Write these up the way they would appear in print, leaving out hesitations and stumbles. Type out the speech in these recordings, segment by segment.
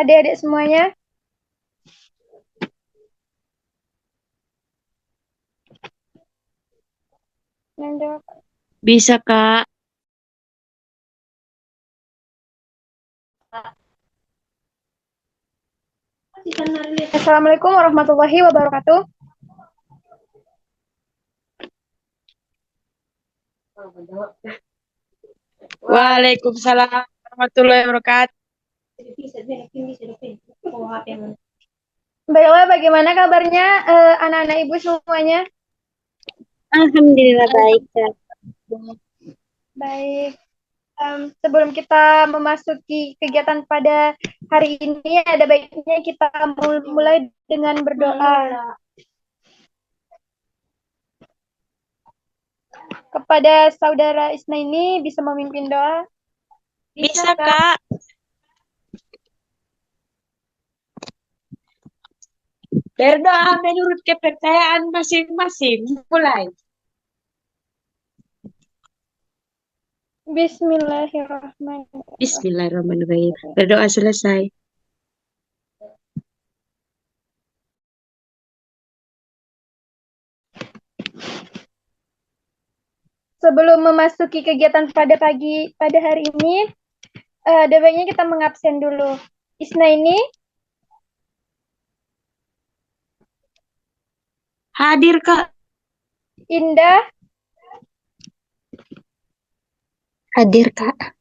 adik-adik semuanya? Yang Bisa, Kak. Assalamualaikum warahmatullahi wabarakatuh. Waalaikumsalam warahmatullahi wabarakatuh. Baiklah, bagaimana kabarnya anak-anak ibu semuanya? Alhamdulillah baik, Kak. Baik. Sebelum kita memasuki kegiatan pada hari ini, ada baiknya kita mulai dengan berdoa. Kepada saudara Isna ini bisa memimpin doa? Bisa, Kak. Berdoa menurut kepercayaan masing-masing. Mulai. Bismillahirrahmanirrahim. Bismillahirrahmanirrahim. Berdoa selesai. Sebelum memasuki kegiatan pada hari ini, ada baiknya kita mengabsen dulu. Isna ini Hadir, Kak. Indah, Hadir, Kak.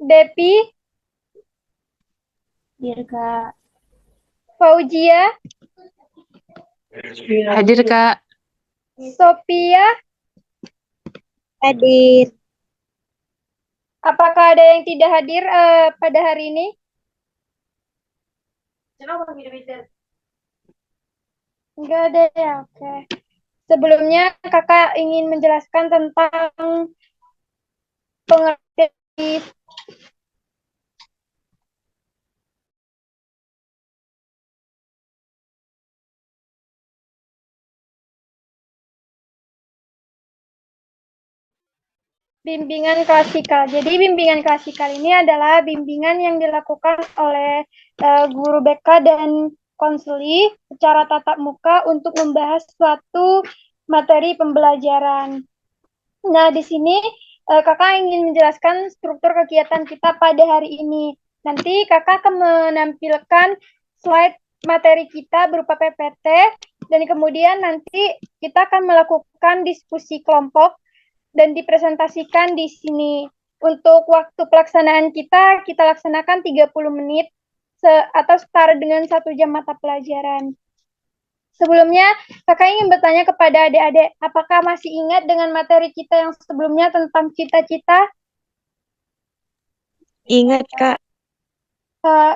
Depi, Hadir, Kak. Fauzia, Hadir, Kak. Sophia. Hadir. Apakah ada yang tidak hadir pada hari ini? Enggak ada ya, oke. Sebelumnya kakak ingin menjelaskan tentang pengertian bimbingan klasikal. Jadi bimbingan klasikal ini adalah bimbingan yang dilakukan oleh guru BK dan konseli secara tatap muka untuk membahas suatu materi pembelajaran. Nah, di sini kakak ingin menjelaskan struktur kegiatan kita pada hari ini. Nanti kakak akan menampilkan slide materi kita berupa PPT dan kemudian nanti kita akan melakukan diskusi kelompok dan dipresentasikan di sini. Untuk waktu pelaksanaan kita laksanakan 30 menit atau setara dengan 1 jam mata pelajaran. Sebelumnya, kakak ingin bertanya kepada adik-adik, apakah masih ingat dengan materi kita yang sebelumnya tentang cita-cita? Ingat, Kak.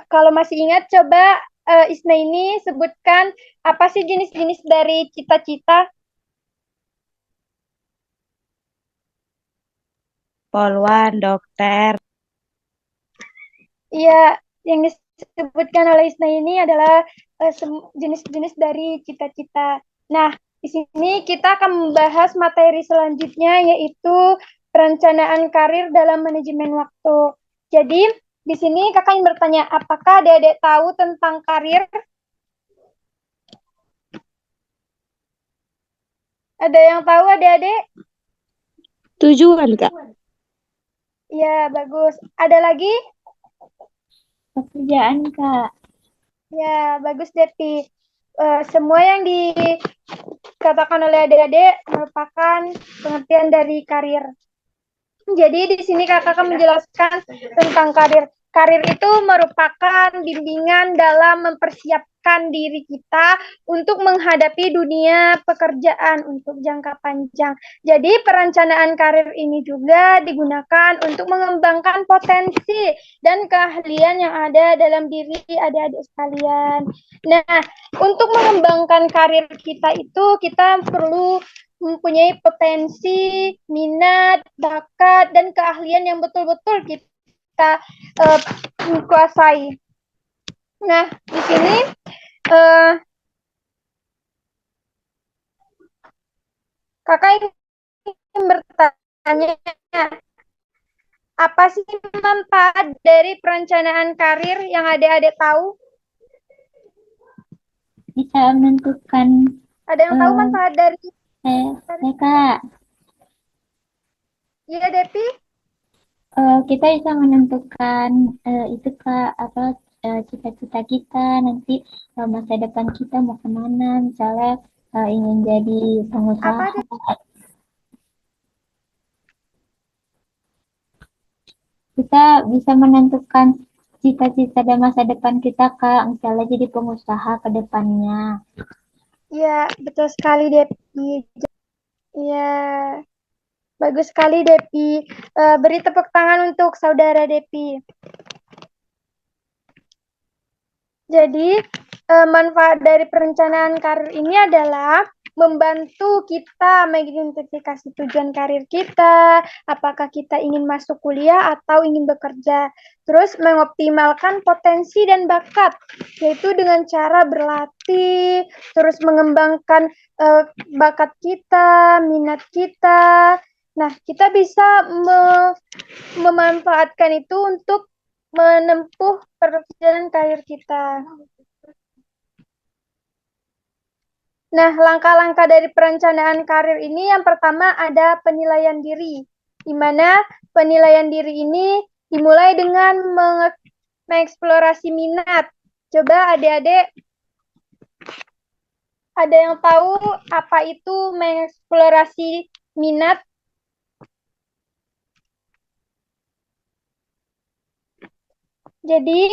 Kalau masih ingat, coba Isna ini sebutkan apa sih jenis-jenis dari cita-cita? Poluan, dokter. Iya, yang disebutkan oleh Isna ini adalah jenis-jenis dari cita-cita. Nah, di sini kita akan membahas materi selanjutnya yaitu perencanaan karir dalam manajemen waktu. Jadi, di sini kakak ingin bertanya, apakah adik-adik tahu tentang karir? Ada yang tahu adik-adik? Tujuan, Kak. Ya, bagus. Ada lagi? Pekerjaan, Kak. Ya, bagus Devi. Semua yang dikatakan oleh adik-adik merupakan pengertian dari karir. Jadi di sini kakak akan menjelaskan tentang karir. Karir itu merupakan bimbingan dalam mempersiapkan diri kita untuk menghadapi dunia pekerjaan untuk jangka panjang. Jadi perencanaan karir ini juga digunakan untuk mengembangkan potensi dan keahlian yang ada dalam diri adik-adik sekalian. Nah, untuk mengembangkan karir kita itu kita perlu mempunyai potensi, minat, bakat, dan keahlian yang betul-betul kita kuasai. Nah, di sini uh, kakak ingin bertanya, Apa sih manfaat dari perencanaan karir yang adik-adik tahu? Bisa menentukan Ada yang tahu manfaat dari Kak, Iya, Depi? kita bisa menentukan itu Kak, apa cita-cita kita nanti masa depan kita mau kemana, misalnya ingin jadi pengusaha. Apa, Depi? Kita bisa menentukan cita-cita dan masa depan kita Kak, misalnya jadi pengusaha ke depannya. Iya, betul sekali, Depi. Iya, bagus sekali, Depi. Beri tepuk tangan untuk saudara Depi. Jadi, manfaat dari perencanaan karir ini adalah membantu kita mengidentifikasi tujuan karir kita, apakah kita ingin masuk kuliah atau ingin bekerja. Terus mengoptimalkan potensi dan bakat, yaitu dengan cara berlatih, terus mengembangkan bakat kita, minat kita. Nah, kita bisa memanfaatkan itu untuk menempuh perjalanan karir kita. Nah, langkah-langkah dari perencanaan karir ini yang pertama ada penilaian diri, di mana penilaian diri ini dimulai dengan mengeksplorasi minat. Coba adik-adik, ada yang tahu apa itu mengeksplorasi minat? Jadi,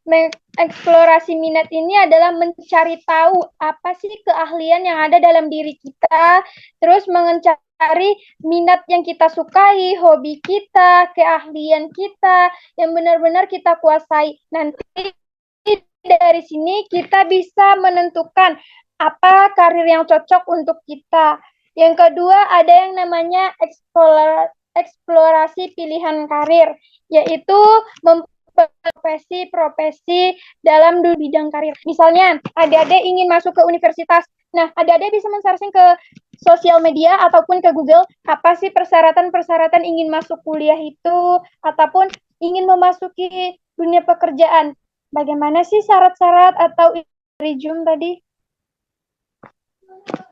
mengeksplorasi minat ini adalah mencari tahu apa sih keahlian yang ada dalam diri kita, terus mencari minat yang kita sukai, hobi kita, keahlian kita, yang benar-benar kita kuasai. Nanti dari sini kita bisa menentukan apa karir yang cocok untuk kita. Yang kedua, ada yang namanya eksplorasi pilihan karir, yaitu profesi dalam bidang karir. Misalnya, adik-adik ingin masuk ke universitas. Nah, adik-adik bisa men-searching ke sosial media ataupun ke Google, apa sih persyaratan-persyaratan ingin masuk kuliah itu, ataupun ingin memasuki dunia pekerjaan. Bagaimana sih syarat-syarat atau resume tadi?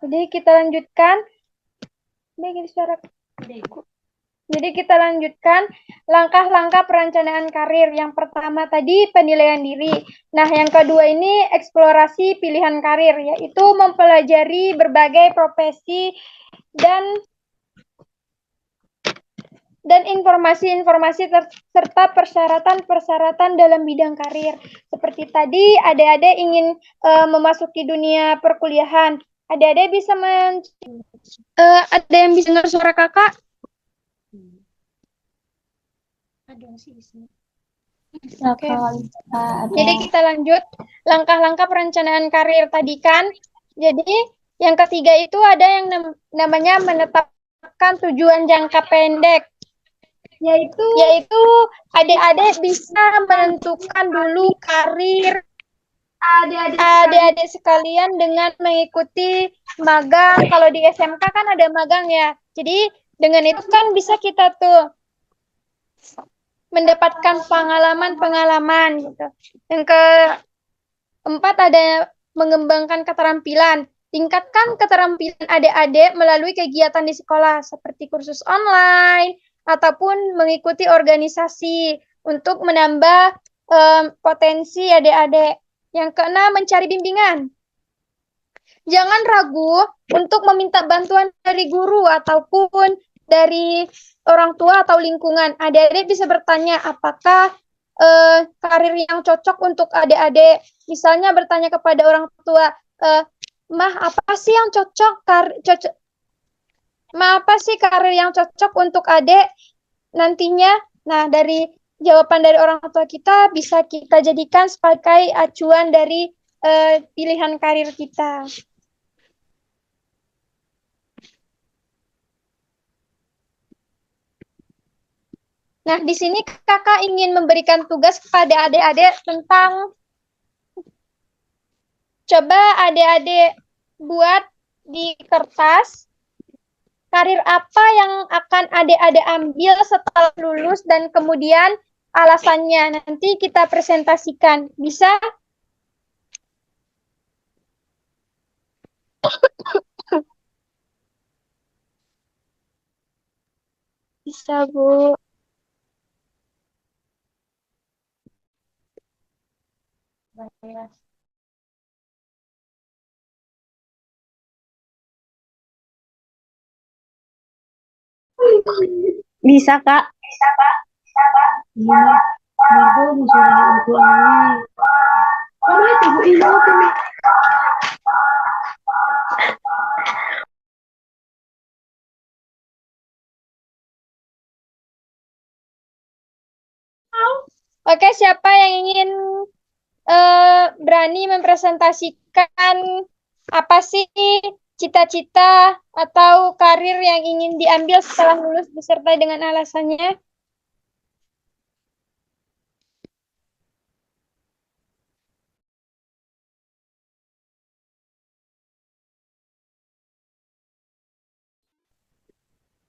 Jadi kita lanjutkan. Jadi kita lanjutkan langkah-langkah perencanaan karir. Yang pertama tadi penilaian diri. Nah, yang kedua ini eksplorasi pilihan karir, yaitu mempelajari berbagai profesi dan informasi-informasi serta persyaratan-persyaratan dalam bidang karir. Seperti tadi, adik-adik ingin memasuki dunia perkuliahan. Adik-adik bisa ada yang bisa dengar suara kakak? Oke. Jadi kita lanjut langkah-langkah perencanaan karir tadi kan. Jadi yang ketiga itu ada yang namanya menetapkan tujuan jangka pendek. Yaitu adik-adik bisa menentukan dulu karir adik-adik sekalian dengan mengikuti magang. Kalau di SMK kan ada magang ya. Jadi dengan itu kan bisa kita tuh mendapatkan pengalaman-pengalaman gitu. Yang keempat ada mengembangkan keterampilan. Tingkatkan keterampilan adik-adik melalui kegiatan di sekolah seperti kursus online ataupun mengikuti organisasi untuk menambah potensi adik-adik. Yang keenam, mencari bimbingan. Jangan ragu untuk meminta bantuan dari guru ataupun dari orang tua atau lingkungan. Adik-adik bisa bertanya apakah karir yang cocok untuk adik-adik. Misalnya bertanya kepada orang tua, Mah, apa sih yang apa sih karir yang cocok untuk adik nantinya? Nah, dari jawaban dari orang tua kita bisa kita jadikan sebagai acuan dari pilihan karir kita. Nah, di sini kakak ingin memberikan tugas kepada adik-adik tentang coba adik-adik buat di kertas karir apa yang akan adik-adik ambil setelah lulus dan kemudian alasannya nanti kita presentasikan. Bisa? Bisa, Bu. Bisa, Kak. Oke, siapa yang ingin berani mempresentasikan apa sih cita-cita atau karir yang ingin diambil setelah lulus beserta dengan alasannya?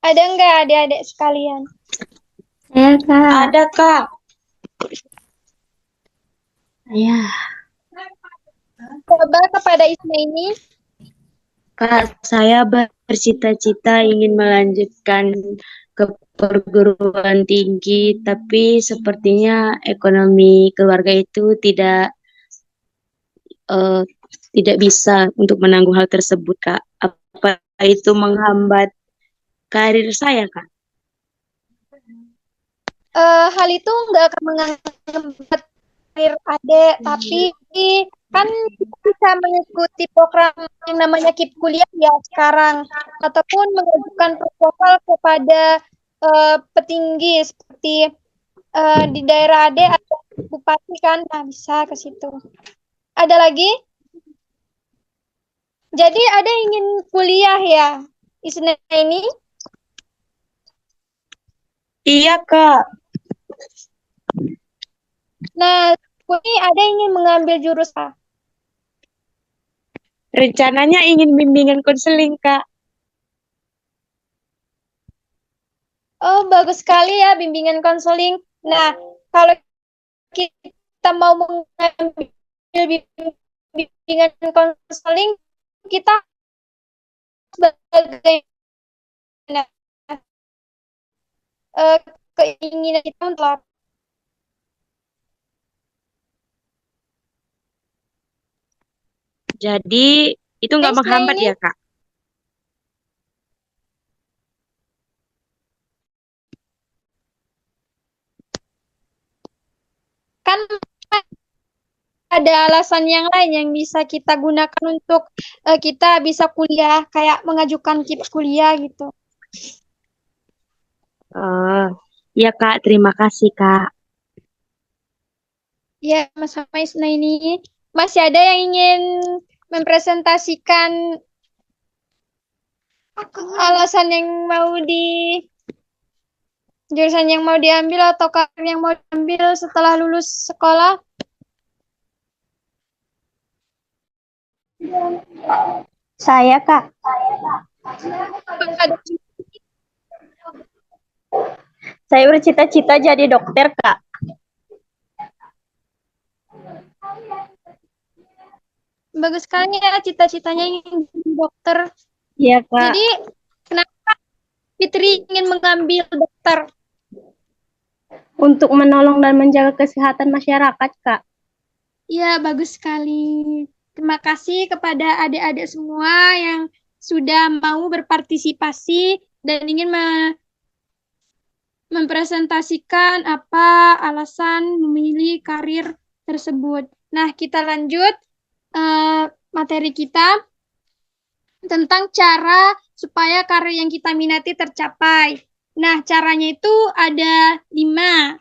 Ada nggak adik-adik sekalian? Saya, Kak. Ada, Kak. Ya, Coba kepada Isma ini. Kak, saya bercita-cita ingin melanjutkan ke perguruan tinggi, tapi sepertinya ekonomi keluarga itu eh, tidak bisa untuk menanggung hal tersebut, Kak. Apa itu menghambat karir saya, Kak? Hal itu nggak akan menghambat karir adik, tapi kan kita bisa mengikuti program yang namanya KIP kuliah ya sekarang, ataupun mengajukan proposal kepada petinggi seperti di daerah adik ada bupati kan, nah bisa ke situ. Ada lagi? Jadi ada ingin kuliah ya, Isna ini? Iya, Kak. Nah, ini ada ingin mengambil jurusan. Rencananya ingin bimbingan konseling, Kak. Oh, bagus sekali ya bimbingan konseling. Nah, kalau kita mau mengambil bimbingan konseling, kita sebagai eh, keinginan kita untuk Jadi, itu nggak Isna menghambat ini ya, Kak? kan ada alasan yang lain yang bisa kita gunakan untuk kita bisa kuliah, kayak mengajukan KIP kuliah gitu. Oh, iya, Kak. Terima kasih, Kak. Ya, sama Isna ini masih ada yang ingin mempresentasikan alasan yang mau di jurusan yang mau diambil atau karir yang mau diambil setelah lulus sekolah? Saya, Kak. Ada Saya bercita-cita jadi dokter, Kak. bagus sekali ya cita-citanya ingin jadi dokter. Iya, Kak. Jadi, kenapa Fitri ingin mengambil dokter? Untuk menolong dan menjaga kesehatan masyarakat, Kak. Ya, bagus sekali. Terima kasih kepada adik-adik semua yang sudah mau berpartisipasi dan ingin mempresentasikan apa alasan memilih karir tersebut. Nah, kita lanjut materi kita tentang cara supaya karir yang kita minati tercapai. Nah, caranya itu ada 5.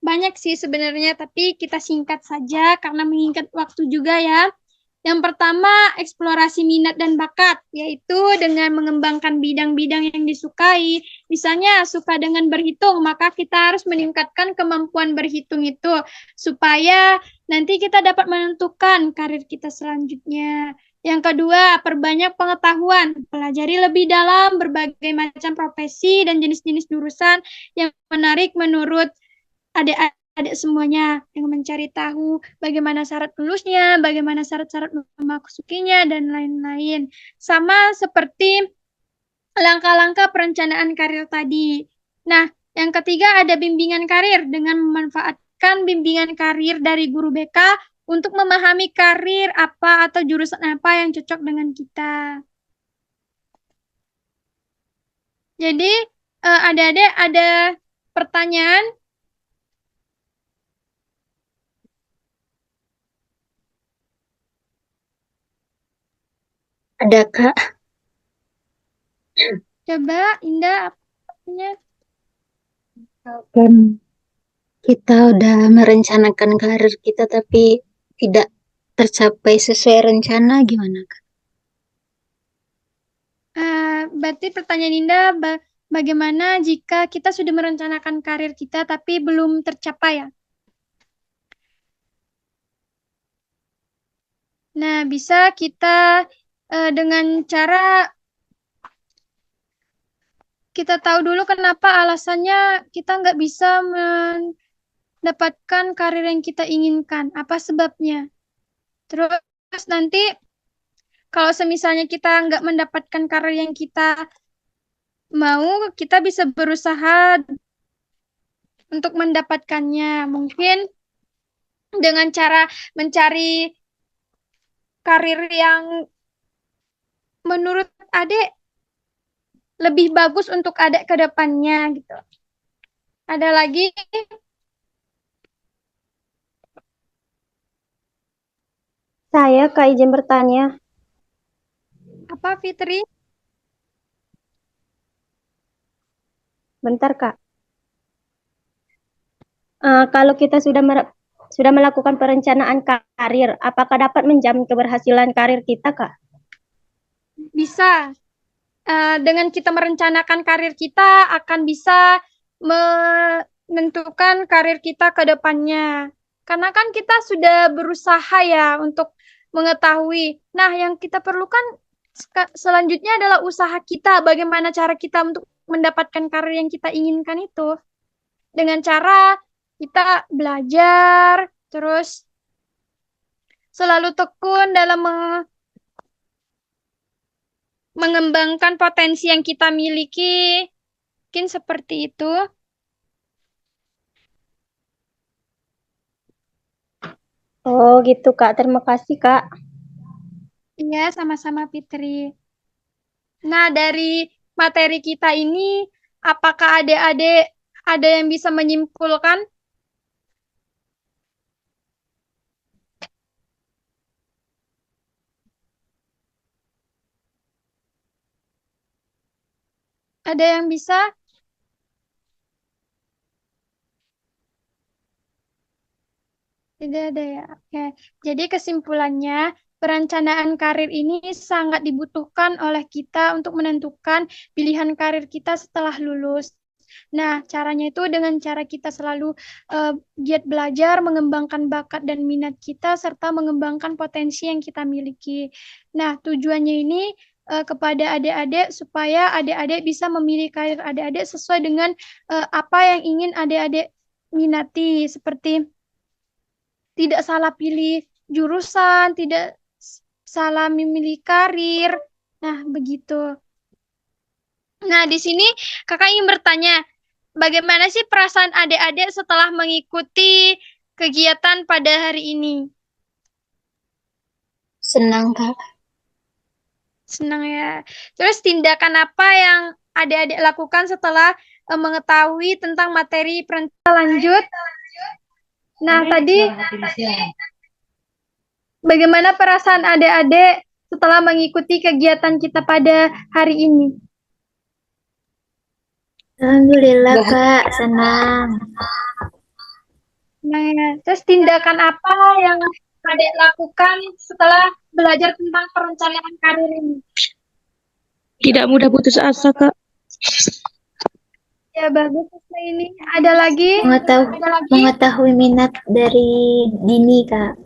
Banyak sih sebenarnya, tapi kita singkat saja karena mengingat waktu juga ya. Yang pertama, eksplorasi minat dan bakat, yaitu dengan mengembangkan bidang-bidang yang disukai. Misalnya, suka dengan berhitung, maka kita harus meningkatkan kemampuan berhitung itu, supaya nanti kita dapat menentukan karir kita selanjutnya. Yang kedua, perbanyak pengetahuan. Pelajari lebih dalam berbagai macam profesi dan jenis-jenis jurusan yang menarik menurut adik-adik semuanya, dengan mencari tahu bagaimana syarat lulusnya, bagaimana syarat-syarat memasukinya, dan lain-lain. Sama seperti langkah-langkah perencanaan karir tadi. Nah, yang ketiga ada bimbingan karir dengan memanfaatkan bimbingan karir dari guru BK untuk memahami karir apa atau jurusan apa yang cocok dengan kita. Jadi, adik-adik ada pertanyaan? Ada Kak, Coba, Indah, apanya? kan kita udah merencanakan karir kita tapi tidak tercapai sesuai rencana gimana Kak? Berarti pertanyaan Indah, bagaimana jika kita sudah merencanakan karir kita tapi belum tercapai ya? Nah, bisa kita dengan cara kita tahu dulu kenapa alasannya kita nggak bisa mendapatkan karir yang kita inginkan. Apa sebabnya? Terus nanti kalau semisalnya kita nggak mendapatkan karir yang kita mau, kita bisa berusaha untuk mendapatkannya. Mungkin dengan cara mencari karir yang menurut adik lebih bagus untuk adik ke depannya gitu. Ada lagi? Saya Kak izin bertanya. Apa, Fitri? Bentar Kak. Kalau kita sudah melakukan perencanaan karir, apakah dapat menjamin keberhasilan karir kita Kak? Bisa. Dengan kita merencanakan karir kita akan bisa menentukan karir kita ke depannya. Karena kan kita sudah berusaha ya untuk mengetahui. Nah, yang kita perlukan selanjutnya adalah usaha kita. Bagaimana cara kita untuk mendapatkan karir yang kita inginkan itu. Dengan cara kita belajar, terus selalu tekun dalam mengembangkan potensi yang kita miliki. Mungkin seperti itu. Oh gitu Kak, terima kasih Kak. Iya, sama-sama Fitri. Nah, dari materi kita ini, apakah adik-adik ada yang bisa menyimpulkan? Ada yang bisa? Tidak ada ya. Oke. Jadi kesimpulannya, perencanaan karir ini sangat dibutuhkan oleh kita untuk menentukan pilihan karir kita setelah lulus. Nah, caranya itu dengan cara kita selalu giat belajar, mengembangkan bakat dan minat kita, serta mengembangkan potensi yang kita miliki. Nah, tujuannya ini kepada adik-adik supaya adik-adik bisa memilih karir adik-adik sesuai dengan apa yang ingin adik-adik minati, seperti tidak salah pilih jurusan, tidak salah memilih karir. Nah, begitu. Nah, di sini kakak ingin bertanya, bagaimana sih perasaan adik-adik setelah mengikuti kegiatan pada hari ini? Senang Kak. Senang ya. Terus tindakan apa yang adik-adik lakukan setelah mengetahui tentang materi perencanaan lanjut? Nah, tadi bagaimana perasaan adik-adik setelah mengikuti kegiatan kita pada hari ini? Alhamdulillah Kak, senang. Nah, terus tindakan apa yang Adik lakukan setelah belajar tentang perencanaan karir ini? Tidak mudah putus asa, Kak. Ya bagus ini. Ada lagi? Mengetahui minat dari dini, Kak.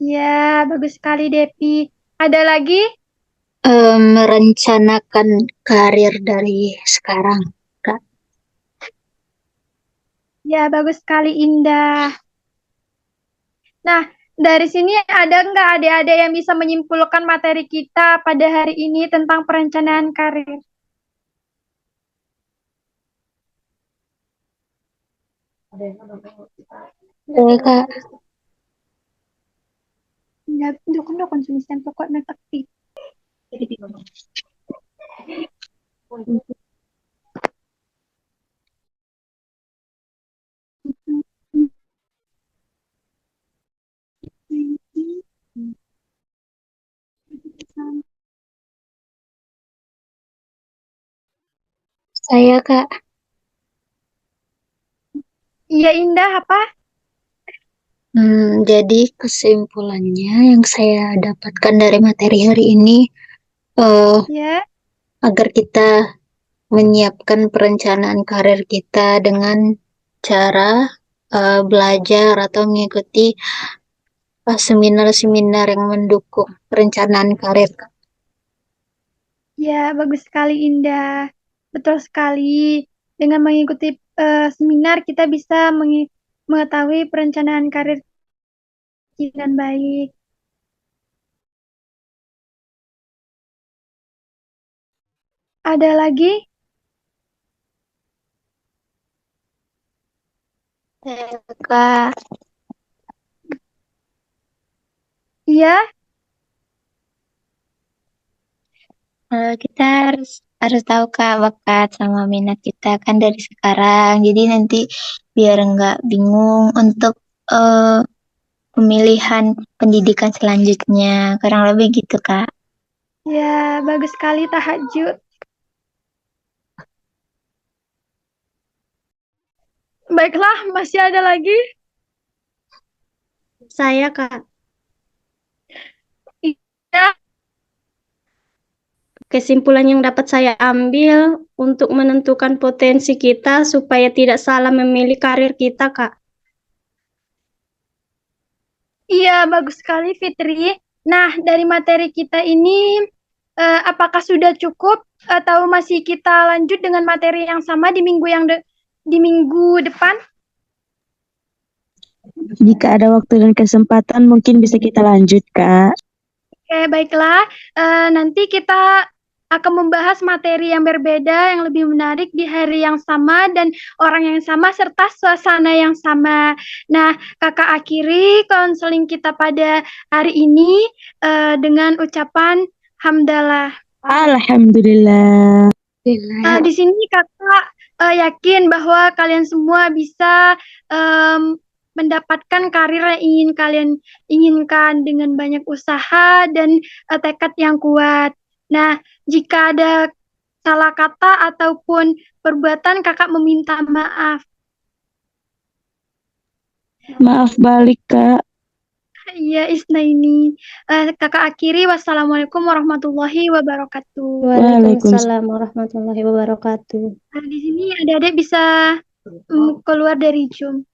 Ya, bagus sekali Depi. Ada lagi? Merencanakan karir dari sekarang, Kak. Ya, bagus sekali Indah. Nah, dari sini ada nggak adik-adik yang bisa menyimpulkan materi kita pada hari ini tentang perencanaan karir? Kak. Ya, dukun konsumsi pokok netekti. Saya, Kak. Iya Indah apa? Jadi kesimpulannya yang saya dapatkan dari materi hari ini, Ya, agar kita menyiapkan perencanaan karir kita dengan cara belajar atau mengikuti seminar-seminar yang mendukung perencanaan karir. ya bagus sekali Indah. Betul sekali. Dengan mengikuti seminar kita bisa mengetahui perencanaan karir dengan baik. Ada lagi? Kak, Iya, kita harus tahu Kak bakat sama minat kita kan dari sekarang. Jadi nanti biar nggak bingung untuk pemilihan pendidikan selanjutnya. Kurang lebih gitu Kak. ya bagus sekali tahajud. Baiklah, masih ada lagi? Saya, Kak. Iya, Kesimpulan yang dapat saya ambil untuk menentukan potensi kita supaya tidak salah memilih karir kita, Kak. iya bagus sekali Fitri. Nah, dari materi kita ini, apakah sudah cukup atau masih kita lanjut dengan materi yang sama di di minggu depan? Jika ada waktu dan kesempatan, mungkin bisa kita lanjut, Kak. Oke, baiklah. Nanti kita akan membahas materi yang berbeda, yang lebih menarik di hari yang sama dan orang yang sama serta suasana yang sama. Nah, Kakak akhiri konseling kita pada hari ini dengan ucapan hamdalah. Alhamdulillah. Di sini Kakak yakin bahwa kalian semua bisa mendapatkan karir yang ingin kalian inginkan dengan banyak usaha dan tekad yang kuat. Nah, jika ada salah kata ataupun perbuatan, Kakak meminta maaf. Maaf balik, Kak. Iya, Isna ini. Kakak akhiri, wassalamualaikum warahmatullahi wabarakatuh. Waalaikumsalam warahmatullahi wabarakatuh. Di sini adik-adik bisa keluar dari Zoom.